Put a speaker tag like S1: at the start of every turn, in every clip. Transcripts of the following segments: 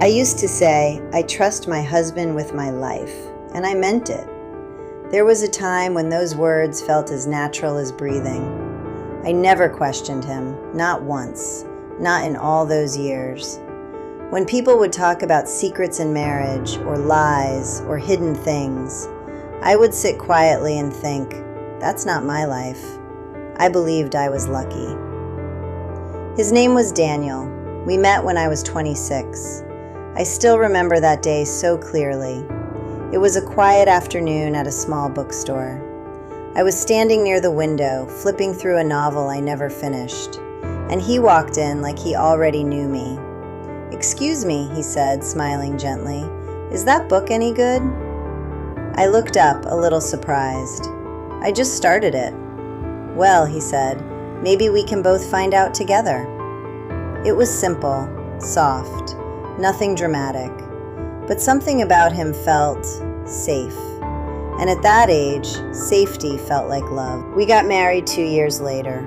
S1: I used to say, I trust my husband with my life, and I meant it. There was a time when those words felt as natural as breathing. I never questioned him, not once, not in all those years. When people would talk about secrets in marriage, or lies, or hidden things, I would sit quietly and think, that's not my life. I believed I was lucky. His name was Daniel. We met when I was 26. I still remember that day so clearly. It was a quiet afternoon at a small bookstore. I was standing near the window, flipping through a novel I never finished, and he walked in like he already knew me. "Excuse me," he said, smiling gently. "Is that book any good?" I looked up, a little surprised. "I just started it." "Well," he said, "maybe we can both find out together." It was simple, soft, nothing dramatic, but something about him felt safe. And at that age, safety felt like love. We got married 2 years later.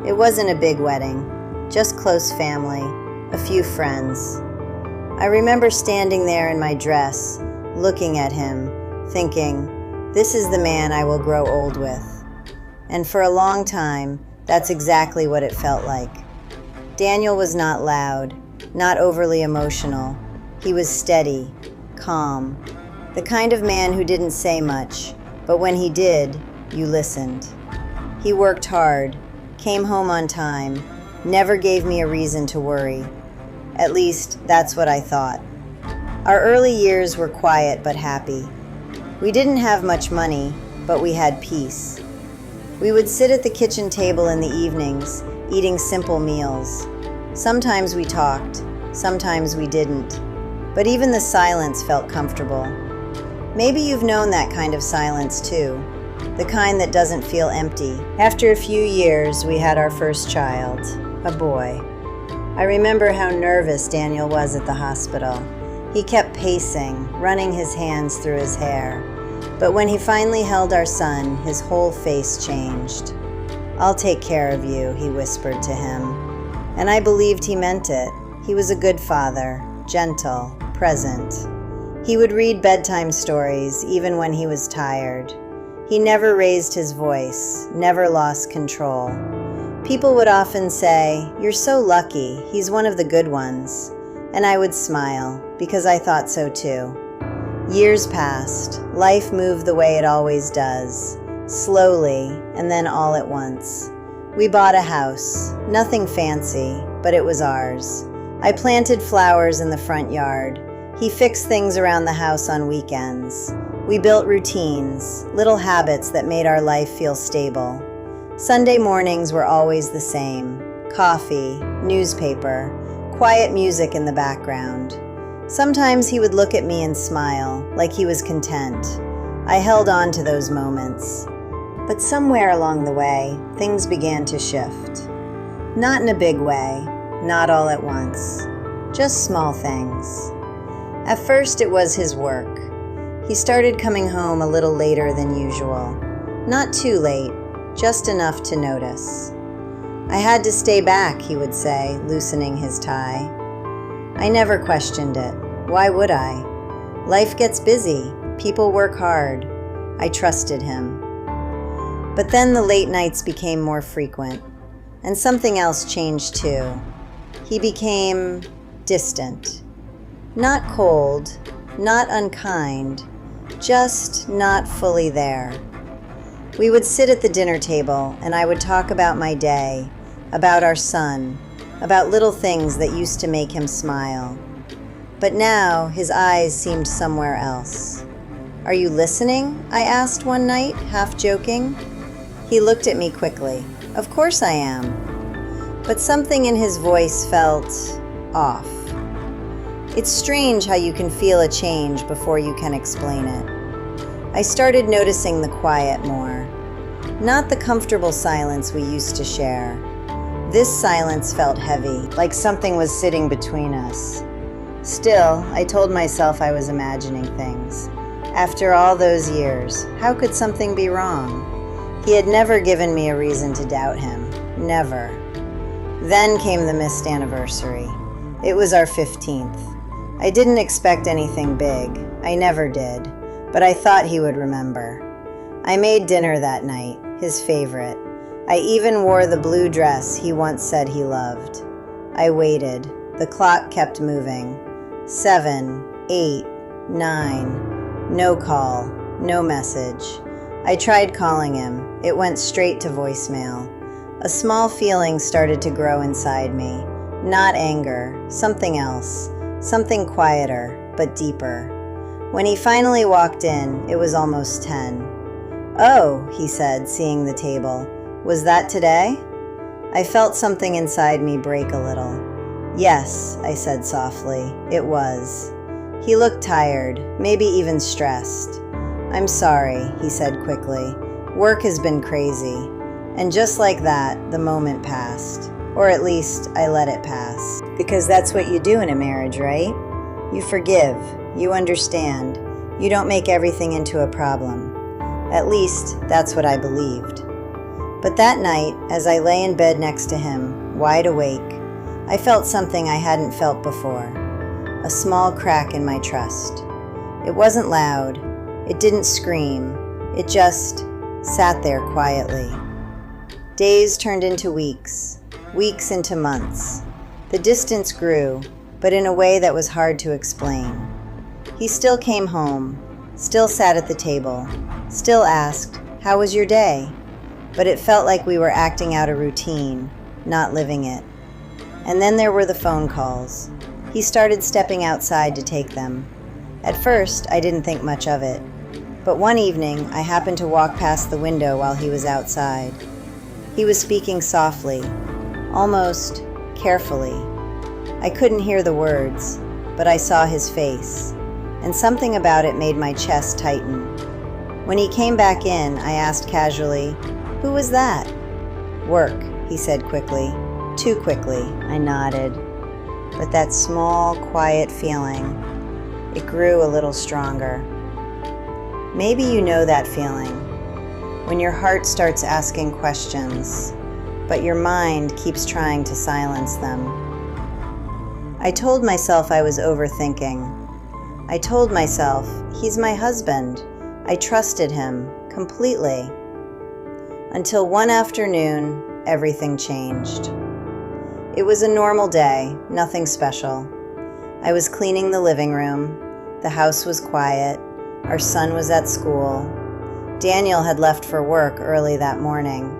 S1: It wasn't a big wedding, just close family, a few friends. I remember standing there in my dress, looking at him, thinking, this is the man I will grow old with. And for a long time, that's exactly what it felt like. Daniel was not loud, not overly emotional. He was steady, calm, the kind of man who didn't say much, but when he did, you listened. He worked hard, came home on time, never gave me a reason to worry. At least, that's what I thought. Our early years were quiet but happy. We didn't have much money, but we had peace. We would sit at the kitchen table in the evenings, eating simple meals. Sometimes we talked, sometimes we didn't. But even the silence felt comfortable. Maybe you've known that kind of silence too, the kind that doesn't feel empty. After a few years, we had our first child, a boy. I remember how nervous Daniel was at the hospital. He kept pacing, running his hands through his hair. But when he finally held our son, his whole face changed. "I'll take care of you," he whispered to him. And I believed he meant it. He was a good father, gentle, present. He would read bedtime stories even when he was tired. He never raised his voice, never lost control. People would often say, "You're so lucky, he's one of the good ones." And I would smile, because I thought so too. Years passed. Life moved the way it always does, slowly and then all at once. We bought a house, nothing fancy, but it was ours. I planted flowers in the front yard. He fixed things around the house on weekends. We built routines, little habits that made our life feel stable. Sunday mornings were always the same. Coffee, newspaper, quiet music in the background. Sometimes he would look at me and smile, like he was content. I held on to those moments. But somewhere along the way, things began to shift. Not in a big way, not all at once, just small things. At first it was his work. He started coming home a little later than usual. Not too late, just enough to notice. "I had to stay back," he would say, loosening his tie. I never questioned it. Why would I? Life gets busy. People work hard. I trusted him. But then the late nights became more frequent, and something else changed too. He became distant. Not cold, not unkind, just not fully there. We would sit at the dinner table, and I would talk about my day, about our son, about little things that used to make him smile. But now his eyes seemed somewhere else. "Are you listening?" I asked one night, half joking. He looked at me quickly. "Of course I am." But something in his voice felt off. It's strange how you can feel a change before you can explain it. I started noticing the quiet more. Not the comfortable silence we used to share. This silence felt heavy, like something was sitting between us. Still, I told myself I was imagining things. After all those years, how could something be wrong? He had never given me a reason to doubt him. Never. Then came the missed anniversary. It was our 15th. I didn't expect anything big. I never did, but I thought he would remember. I made dinner that night, his favorite. I even wore the blue dress he once said he loved. I waited. The clock kept moving. 7, 8, 9. No call, no message. I tried calling him. It went straight to voicemail. A small feeling started to grow inside me. Not anger, something else. Something quieter, but deeper. When he finally walked in, it was almost 10. "Oh," he said, seeing the table. "Was that today?" I felt something inside me break a little. "Yes," I said softly, "it was." He looked tired, maybe even stressed. "I'm sorry," he said quickly. "Work has been crazy." And just like that, the moment passed. Or at least, I let it pass. Because that's what you do in a marriage, right? You forgive. You understand. You don't make everything into a problem. At least, that's what I believed. But that night, as I lay in bed next to him, wide awake, I felt something I hadn't felt before. A small crack in my trust. It wasn't loud. It didn't scream. It just sat there quietly. Days turned into weeks. Weeks into months. The distance grew, but in a way that was hard to explain. He still came home, still sat at the table, still asked, "How was your day?" But it felt like we were acting out a routine, not living it. And then there were the phone calls. He started stepping outside to take them. At first, I didn't think much of it. But one evening, I happened to walk past the window while he was outside. He was speaking softly, almost carefully. I couldn't hear the words, but I saw his face, and something about it made my chest tighten. When he came back in, I asked casually, "Who was that?" "Work," he said quickly. Too quickly, I nodded. But that small, quiet feeling, it grew a little stronger. Maybe you know that feeling, when your heart starts asking questions, but your mind keeps trying to silence them. I told myself I was overthinking. I told myself, he's my husband. I trusted him completely. Until one afternoon, everything changed. It was a normal day, nothing special. I was cleaning the living room. The house was quiet. Our son was at school. Daniel had left for work early that morning,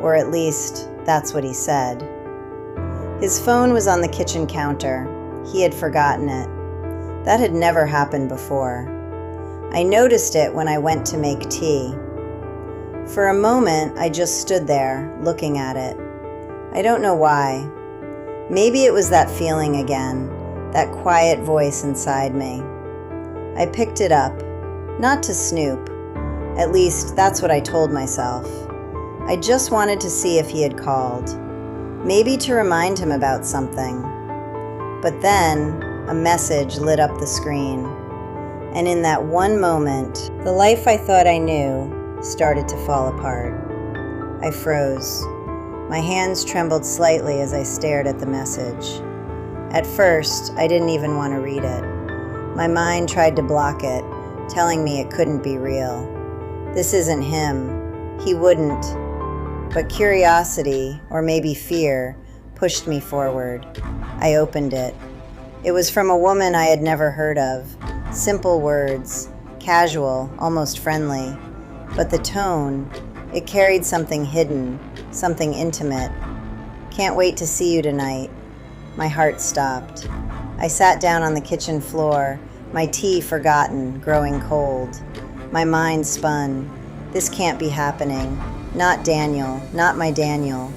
S1: or at least that's what he said. His phone was on the kitchen counter. He had forgotten it. That had never happened before. I noticed it when I went to make tea. For a moment, I just stood there, looking at it. I don't know why. Maybe it was that feeling again, that quiet voice inside me. I picked it up, not to snoop. At least, that's what I told myself. I just wanted to see if he had called. Maybe to remind him about something. But then, a message lit up the screen. And in that one moment, the life I thought I knew started to fall apart. I froze. My hands trembled slightly as I stared at the message. At first, I didn't even want to read it. My mind tried to block it, telling me it couldn't be real. This isn't him. He wouldn't. But curiosity, or maybe fear, pushed me forward. I opened it. It was from a woman I had never heard of. Simple words, casual, almost friendly. But the tone, it carried something hidden, something intimate. "Can't wait to see you tonight." My heart stopped. I sat down on the kitchen floor, my tea forgotten, growing cold. My mind spun. This can't be happening. Not Daniel, not my Daniel.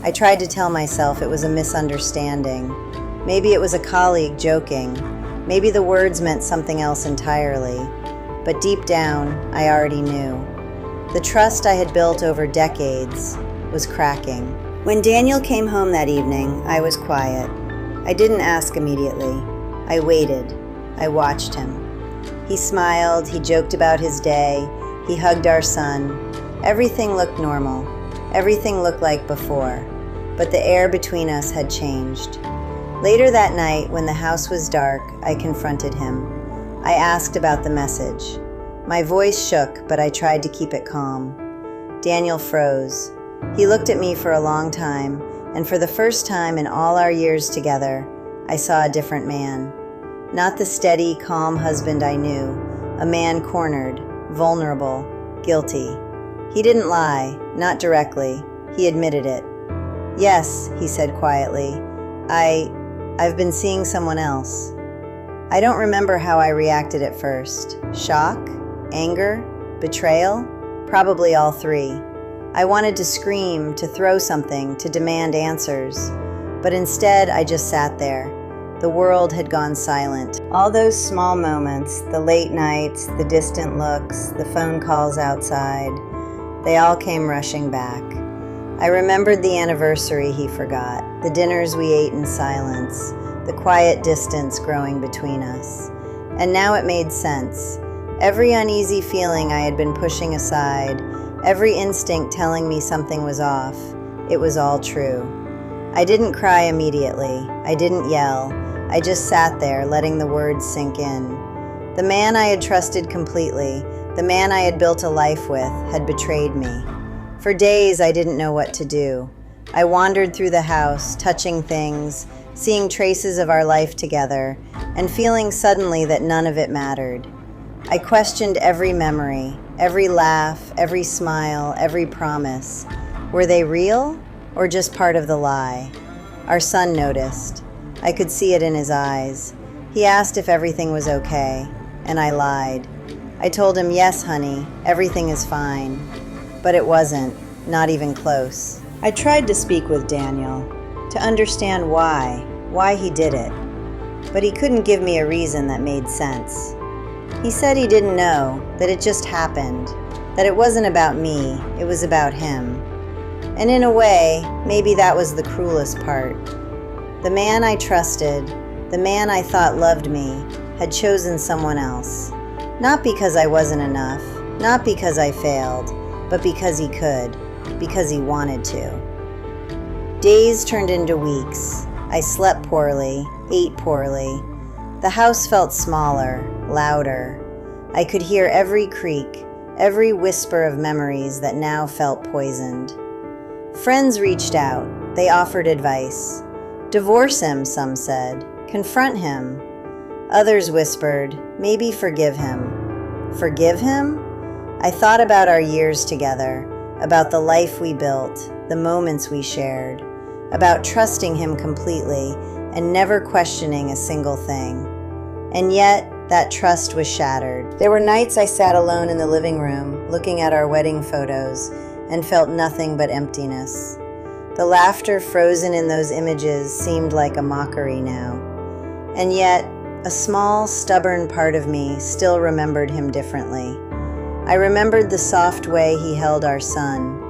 S1: I tried to tell myself it was a misunderstanding. Maybe it was a colleague joking. Maybe the words meant something else entirely. But deep down, I already knew. The trust I had built over decades was cracking. When Daniel came home that evening, I was quiet. I didn't ask immediately. I waited. I watched him. He smiled, he joked about his day, he hugged our son. Everything looked normal. Everything looked like before. But the air between us had changed. Later that night, when the house was dark, I confronted him. I asked about the message. My voice shook, but I tried to keep it calm. Daniel froze. He looked at me for a long time, and for the first time in all our years together, I saw a different man. Not the steady, calm husband I knew, a man cornered, vulnerable, guilty. He didn't lie, not directly. He admitted it. "Yes," he said quietly, I've been seeing someone else." I don't remember how I reacted at first. Shock? Anger? Betrayal? Probably all three. I wanted to scream, to throw something, to demand answers. But instead, I just sat there. The world had gone silent. All those small moments, the late nights, the distant looks, the phone calls outside, they all came rushing back. I remembered the anniversary he forgot, the dinners we ate in silence, the quiet distance growing between us. And now it made sense. Every uneasy feeling I had been pushing aside, every instinct telling me something was off, it was all true. I didn't cry immediately. I didn't yell. I just sat there, letting the words sink in. The man I had trusted completely, the man I had built a life with, had betrayed me. For days, I didn't know what to do. I wandered through the house, touching things, seeing traces of our life together, and feeling suddenly that none of it mattered. I questioned every memory, every laugh, every smile, every promise. Were they real, or just part of the lie? Our son noticed. I could see it in his eyes. He asked if everything was okay, and I lied. I told him, "Yes, honey, everything is fine." But it wasn't, not even close. I tried to speak with Daniel, to understand why he did it. But he couldn't give me a reason that made sense. He said he didn't know, that it just happened, that it wasn't about me, it was about him. And in a way, maybe that was the cruelest part. The man I trusted, the man I thought loved me, had chosen someone else. Not because I wasn't enough, not because I failed, but because he could, because he wanted to. Days turned into weeks. I slept poorly, ate poorly. The house felt smaller, louder. I could hear every creak, every whisper of memories that now felt poisoned. Friends reached out. They offered advice. Divorce him, some said. Confront him. Others whispered, maybe forgive him. Forgive him? I thought about our years together, about the life we built, the moments we shared, about trusting him completely and never questioning a single thing. And yet, that trust was shattered. There were nights I sat alone in the living room, looking at our wedding photos, and felt nothing but emptiness. The laughter frozen in those images seemed like a mockery now. And yet, a small, stubborn part of me still remembered him differently. I remembered the soft way he held our son,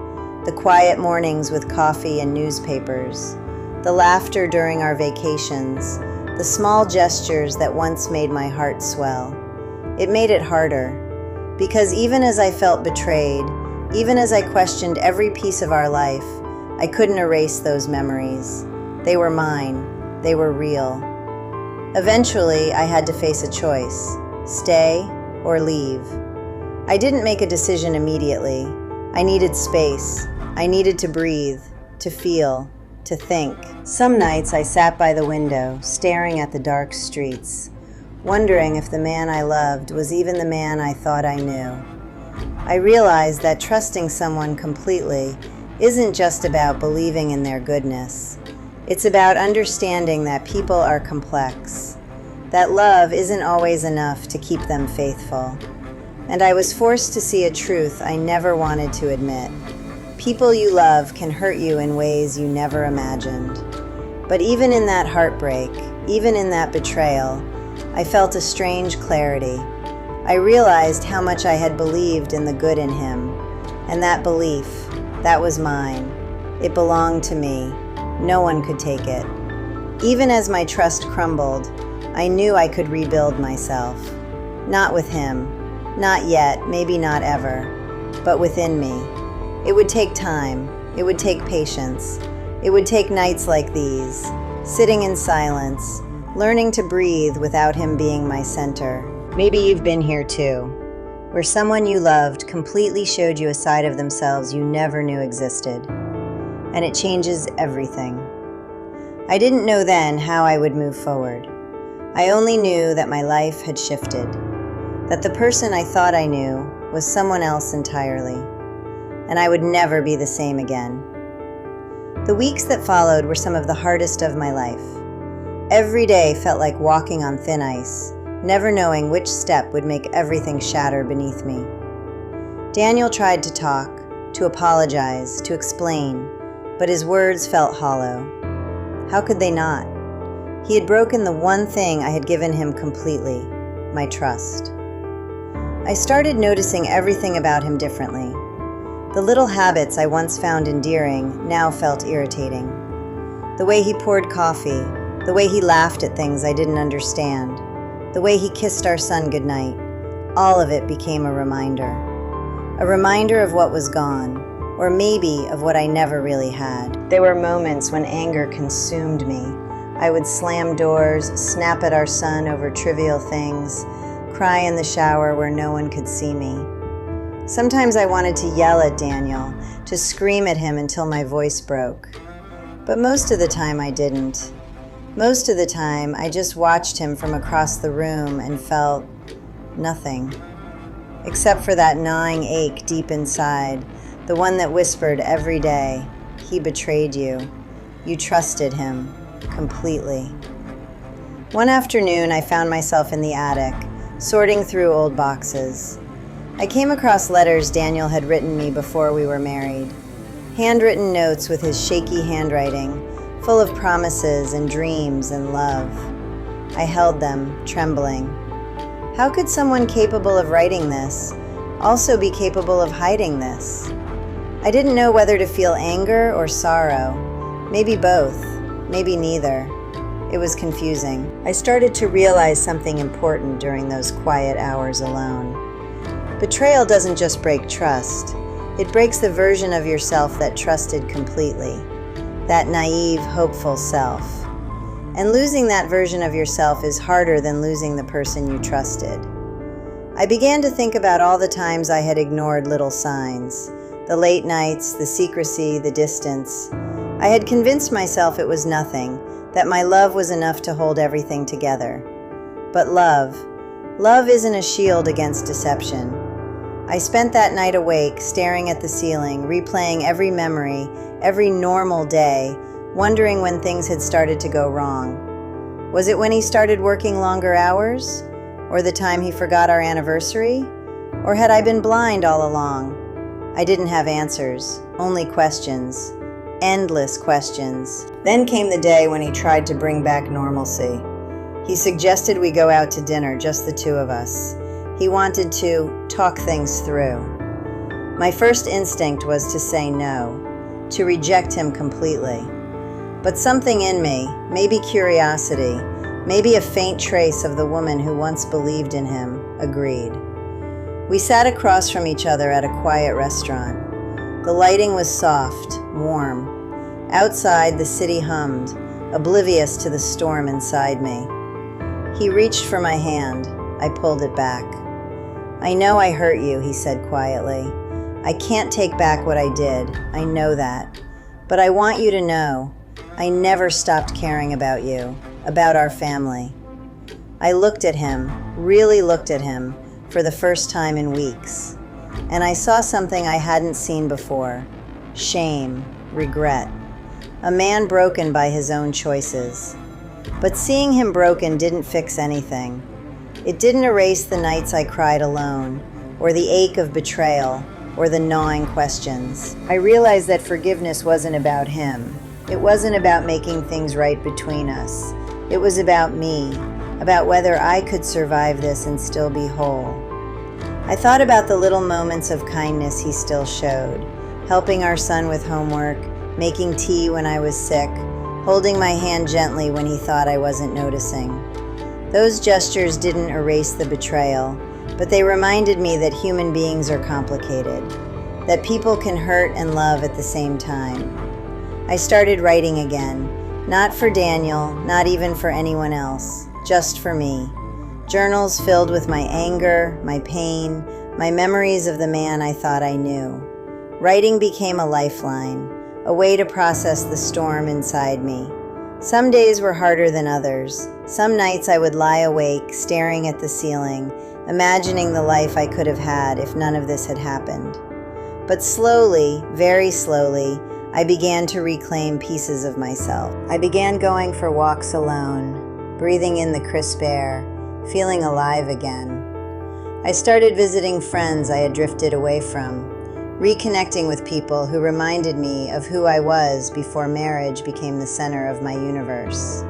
S1: the quiet mornings with coffee and newspapers, the laughter during our vacations, the small gestures that once made my heart swell. It made it harder, because even as I felt betrayed, even as I questioned every piece of our life, I couldn't erase those memories. They were mine. They were real. Eventually, I had to face a choice: stay or leave. I didn't make a decision immediately. I needed space. I needed to breathe, to feel, to think. Some nights I sat by the window, staring at the dark streets, wondering if the man I loved was even the man I thought I knew. I realized that trusting someone completely isn't just about believing in their goodness. It's about understanding that people are complex, that love isn't always enough to keep them faithful. And I was forced to see a truth I never wanted to admit. People you love can hurt you in ways you never imagined. But even in that heartbreak, even in that betrayal, I felt a strange clarity. I realized how much I had believed in the good in him. And that belief, that was mine. It belonged to me. No one could take it. Even as my trust crumbled, I knew I could rebuild myself. Not with him. Not yet, maybe not ever. But within me. It would take time. It would take patience. It would take nights like these, sitting in silence, learning to breathe without him being my center. Maybe you've been here too, where someone you loved completely showed you a side of themselves you never knew existed. And it changes everything. I didn't know then how I would move forward. I only knew that my life had shifted, that the person I thought I knew was someone else entirely, and I would never be the same again. The weeks that followed were some of the hardest of my life. Every day felt like walking on thin ice, never knowing which step would make everything shatter beneath me. Daniel tried to talk, to apologize, to explain, but his words felt hollow. How could they not? He had broken the one thing I had given him completely, my trust. I started noticing everything about him differently. The little habits I once found endearing now felt irritating. The way he poured coffee, the way he laughed at things I didn't understand, the way he kissed our son goodnight, all of it became a reminder. A reminder of what was gone, or maybe of what I never really had. There were moments when anger consumed me. I would slam doors, snap at our son over trivial things, cry in the shower where no one could see me. Sometimes I wanted to yell at Daniel, to scream at him until my voice broke. But most of the time I didn't. Most of the time I just watched him from across the room and felt nothing. Except for that gnawing ache deep inside, the one that whispered every day, he betrayed you. You trusted him completely. One afternoon I found myself in the attic, sorting through old boxes. I came across letters Daniel had written me before we were married. Handwritten notes with his shaky handwriting, full of promises and dreams and love. I held them, trembling. How could someone capable of writing this also be capable of hiding this? I didn't know whether to feel anger or sorrow. Maybe both, maybe neither. It was confusing. I started to realize something important during those quiet hours alone. Betrayal doesn't just break trust. It breaks the version of yourself that trusted completely, that naive, hopeful self. And losing that version of yourself is harder than losing the person you trusted. I began to think about all the times I had ignored little signs, the late nights, the secrecy, the distance. I had convinced myself it was nothing, that my love was enough to hold everything together. But love isn't a shield against deception. I spent that night awake, staring at the ceiling, replaying every memory, every normal day, wondering when things had started to go wrong. Was it when he started working longer hours? Or the time he forgot our anniversary? Or had I been blind all along? I didn't have answers, only questions. Endless questions. Then came the day when he tried to bring back normalcy. He suggested we go out to dinner, just the two of us. He wanted to talk things through. My first instinct was to say no, to reject him completely. But something in me, maybe curiosity, maybe a faint trace of the woman who once believed in him, agreed. We sat across from each other at a quiet restaurant. The lighting was soft, warm. Outside, the city hummed, oblivious to the storm inside me. He reached for my hand. I pulled it back. I know I hurt you, he said quietly. I can't take back what I did. I know that. But I want you to know, I never stopped caring about you, about our family. I looked at him, really looked at him, for the first time in weeks. And I saw something I hadn't seen before. Shame, regret. A man broken by his own choices. But seeing him broken didn't fix anything. It didn't erase the nights I cried alone, or the ache of betrayal, or the gnawing questions. I realized that forgiveness wasn't about him. It wasn't about making things right between us. It was about me, about whether I could survive this and still be whole. I thought about the little moments of kindness he still showed, helping our son with homework, making tea when I was sick, holding my hand gently when he thought I wasn't noticing. Those gestures didn't erase the betrayal, but they reminded me that human beings are complicated, that people can hurt and love at the same time. I started writing again, Not for Daniel, not even for anyone else, just for me. Journals filled with my anger, my pain, my memories of the man I thought I knew. Writing became a lifeline, a way to process the storm inside me. Some days were harder than others. Some nights I would lie awake, staring at the ceiling, imagining the life I could have had if none of this had happened. But slowly, very slowly, I began to reclaim pieces of myself. I began going for walks alone, breathing in the crisp air, feeling alive again. I started visiting friends I had drifted away from, reconnecting with people who reminded me of who I was before marriage became the center of my universe.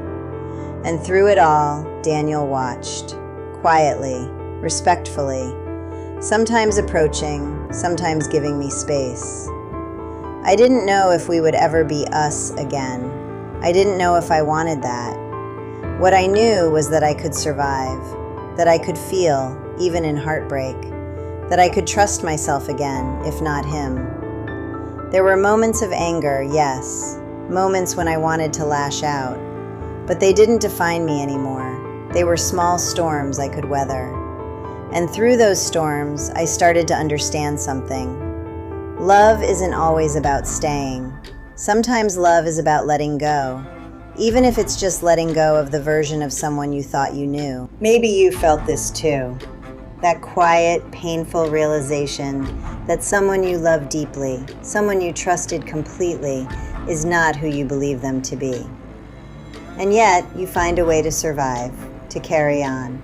S1: And through it all, Daniel watched, quietly, respectfully, sometimes approaching, sometimes giving me space. I didn't know if we would ever be us again. I didn't know if I wanted that. What I knew was that I could survive, that I could feel, even in heartbreak, that I could trust myself again, if not him. There were moments of anger, yes, moments when I wanted to lash out, but they didn't define me anymore. They were small storms I could weather. And through those storms, I started to understand something. Love isn't always about staying. Sometimes love is about letting go, even if it's just letting go of the version of someone you thought you knew. Maybe you felt this too. That quiet, painful realization that someone you love deeply, someone you trusted completely, is not who you believe them to be. And yet, you find a way to survive, to carry on.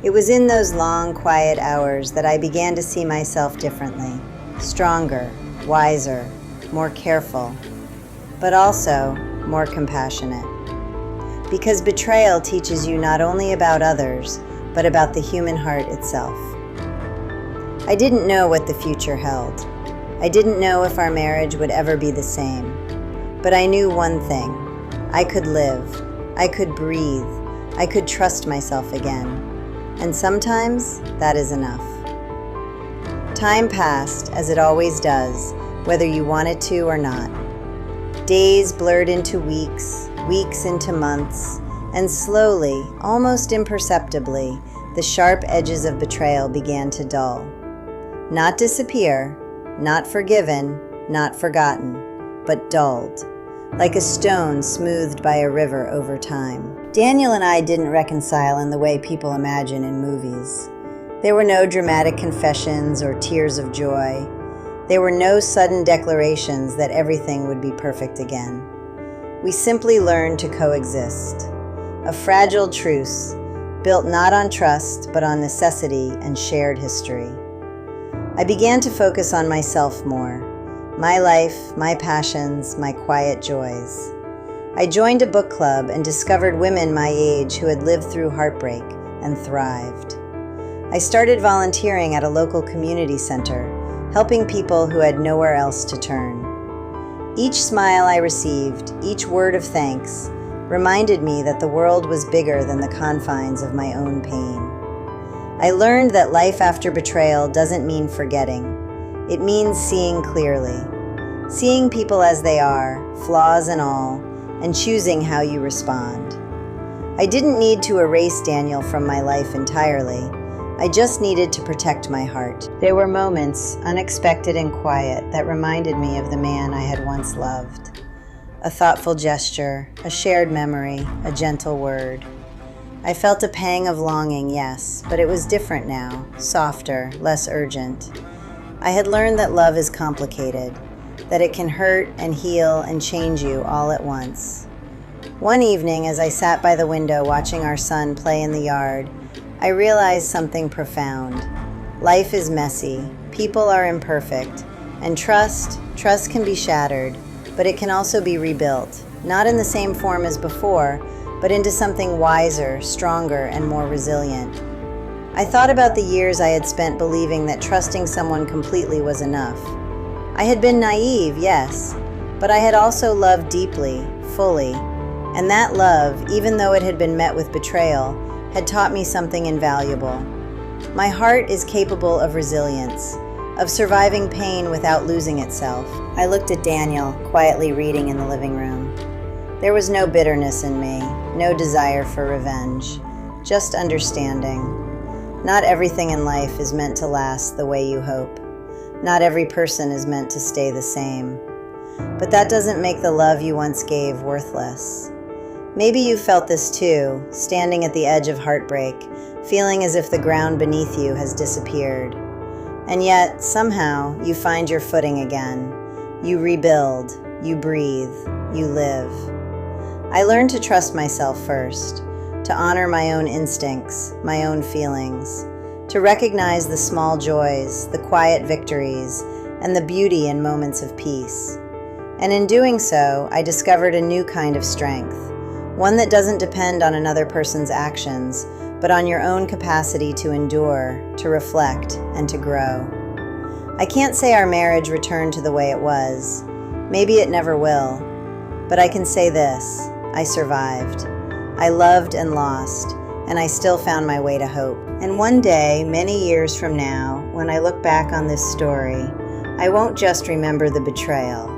S1: It was in those long, quiet hours that I began to see myself differently. Stronger, wiser, more careful, but also more compassionate. Because betrayal teaches you not only about others, but about the human heart itself. I didn't know what the future held. I didn't know if our marriage would ever be the same. But I knew one thing. I could live. I could breathe. I could trust myself again. And sometimes that is enough. Time passed, as it always does, whether you want it to or not. Days blurred into weeks, weeks into months, and slowly, almost imperceptibly, the sharp edges of betrayal began to dull. Not disappear, not forgiven, not forgotten, but dulled, like a stone smoothed by a river over time. Daniel and I didn't reconcile in the way people imagine in movies. There were no dramatic confessions or tears of joy. There were no sudden declarations that everything would be perfect again. We simply learned to coexist. A fragile truce, built not on trust, but on necessity and shared history. I began to focus on myself more, my life, my passions, my quiet joys. I joined a book club and discovered women my age who had lived through heartbreak and thrived. I started volunteering at a local community center, helping people who had nowhere else to turn. Each smile I received, each word of thanks, reminded me that the world was bigger than the confines of my own pain. I learned that life after betrayal doesn't mean forgetting. It means seeing clearly, seeing people as they are, flaws and all, and choosing how you respond. I didn't need to erase Daniel from my life entirely. I just needed to protect my heart. There were moments, unexpected and quiet, that reminded me of the man I had once loved. A thoughtful gesture, a shared memory, a gentle word. I felt a pang of longing, yes, but it was different now, softer, less urgent. I had learned that love is complicated, that it can hurt and heal and change you all at once. One evening, as I sat by the window watching our son play in the yard, I realized something profound. Life is messy, people are imperfect, and trust can be shattered, but it can also be rebuilt, not in the same form as before, but into something wiser, stronger, and more resilient. I thought about the years I had spent believing that trusting someone completely was enough. I had been naive, yes, but I had also loved deeply, fully, and that love, even though it had been met with betrayal, had taught me something invaluable. My heart is capable of resilience, of surviving pain without losing itself. I looked at Daniel, quietly reading in the living room. There was no bitterness in me, no desire for revenge, just understanding. Not everything in life is meant to last the way you hope. Not every person is meant to stay the same. But that doesn't make the love you once gave worthless. Maybe you felt this too, standing at the edge of heartbreak, feeling as if the ground beneath you has disappeared. And yet, somehow, you find your footing again. You rebuild, you breathe, you live. I learned to trust myself first, to honor my own instincts, my own feelings, to recognize the small joys, the quiet victories, and the beauty in moments of peace. And in doing so, I discovered a new kind of strength, one that doesn't depend on another person's actions, but on your own capacity to endure, to reflect, and to grow. I can't say our marriage returned to the way it was. Maybe it never will. But I can say this: I survived. I loved and lost, and I still found my way to hope. And one day, many years from now, when I look back on this story, I won't just remember the betrayal.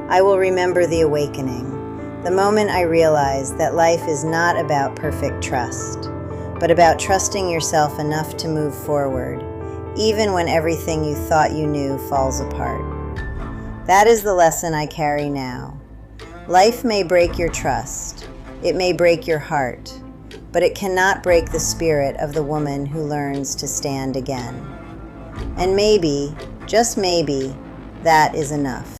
S1: I will remember the awakening, the moment I realized that life is not about perfect trust, but about trusting yourself enough to move forward, even when everything you thought you knew falls apart. That is the lesson I carry now. Life may break your trust. It may break your heart, but it cannot break the spirit of the woman who learns to stand again. And maybe, just maybe, that is enough.